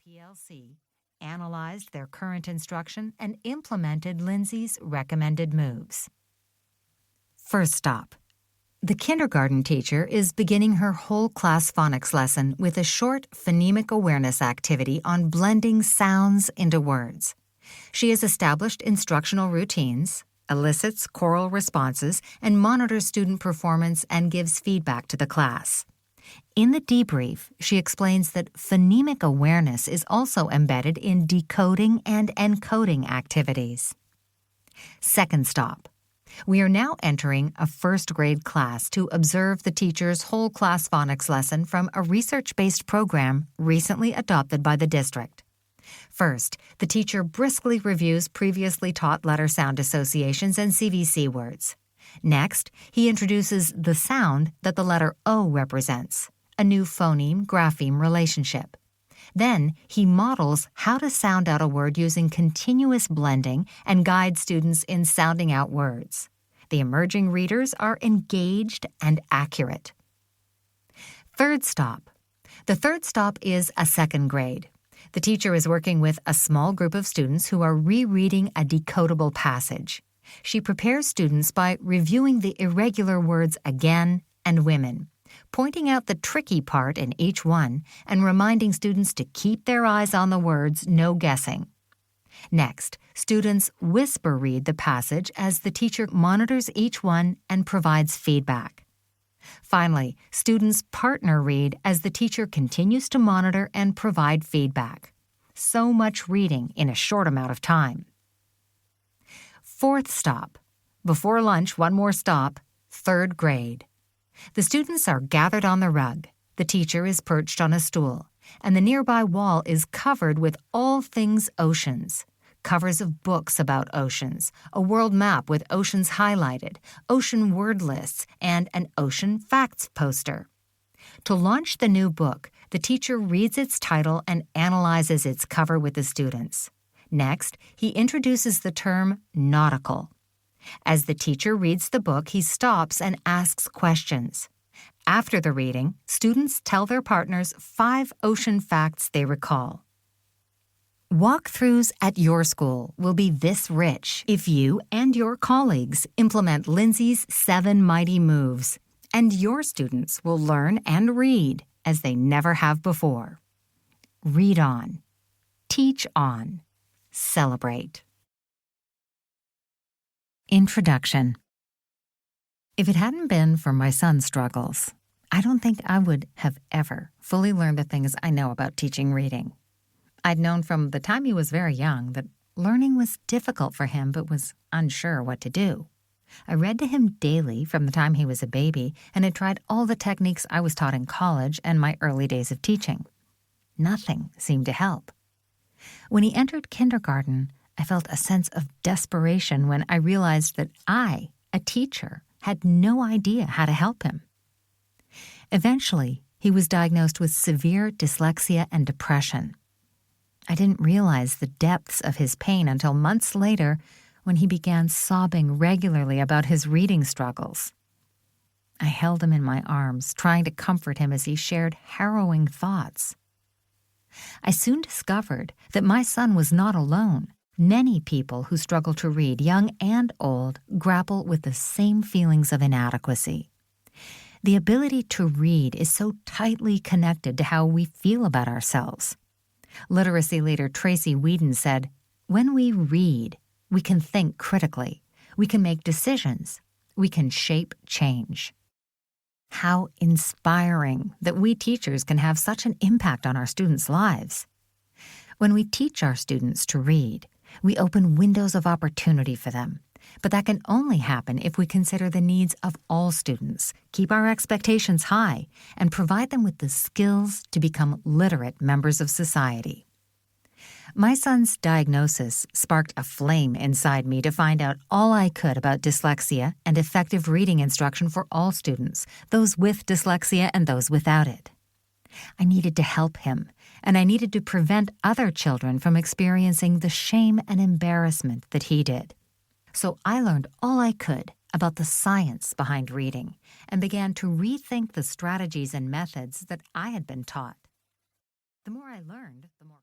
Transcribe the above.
PLC analyzed their current instruction and implemented Lindsay's recommended moves. First stop. The kindergarten teacher is beginning her whole class phonics lesson with a short phonemic awareness activity on blending sounds into words. She has established instructional routines, elicits choral responses, and monitors student performance and gives feedback to the class. In the debrief, she explains that phonemic awareness is also embedded in decoding and encoding activities. Second stop. We are now entering a first-grade class to observe the teacher's whole class phonics lesson from a research-based program recently adopted by the district. First, the teacher briskly reviews previously taught letter-sound associations and CVC words. Next, he introduces the sound that the letter O represents, a new phoneme-grapheme relationship. Then, he models how to sound out a word using continuous blending and guides students in sounding out words. The emerging readers are engaged and accurate. Third stop. The third stop is a second grade. The teacher is working with a small group of students who are rereading a decodable passage. She prepares students by reviewing the irregular words again and women, pointing out the tricky part in each one and reminding students to keep their eyes on the words, no guessing. Next, students whisper read the passage as the teacher monitors each one and provides feedback. Finally, students partner read as the teacher continues to monitor and provide feedback. So much reading in a short amount of time. Fourth stop. Before lunch, one more stop, third grade. The students are gathered on the rug. The teacher is perched on a stool, and the nearby wall is covered with all things oceans. Covers of books about oceans, a world map with oceans highlighted, ocean word lists, and an ocean facts poster. To launch the new book, the teacher reads its title and analyzes its cover with the students. Next, he introduces the term nautical. As the teacher reads the book, he stops and asks questions. After the reading, students tell their partners 5 ocean facts they recall. Walkthroughs at your school will be this rich if you and your colleagues implement Lindsay's 7 mighty moves, and your students will learn and read as they never have before. Read on. Teach on. Celebrate. Introduction. If it hadn't been for my son's struggles, I don't think I would have ever fully learned the things I know about teaching reading. I'd known from the time he was very young that learning was difficult for him but was unsure what to do. I read to him daily from the time he was a baby and had tried all the techniques I was taught in college and my early days of teaching. Nothing seemed to help. When he entered kindergarten, I felt a sense of desperation when I realized that I, a teacher, had no idea how to help him. Eventually, he was diagnosed with severe dyslexia and depression. I didn't realize the depths of his pain until months later when he began sobbing regularly about his reading struggles. I held him in my arms, trying to comfort him as he shared harrowing thoughts. I soon discovered that my son was not alone. Many people who struggle to read, young and old, grapple with the same feelings of inadequacy. The ability to read is so tightly connected to how we feel about ourselves. Literacy leader Tracy Whedon said, "When we read, we can think critically, we can make decisions, we can shape change." How inspiring that we teachers can have such an impact on our students' lives. When we teach our students to read, we open windows of opportunity for them. But that can only happen if we consider the needs of all students, keep our expectations high, and provide them with the skills to become literate members of society. My son's diagnosis sparked a flame inside me to find out all I could about dyslexia and effective reading instruction for all students, those with dyslexia and those without it. I needed to help him, and I needed to prevent other children from experiencing the shame and embarrassment that he did. So I learned all I could about the science behind reading and began to rethink the strategies and methods that I had been taught. The more I learned, the more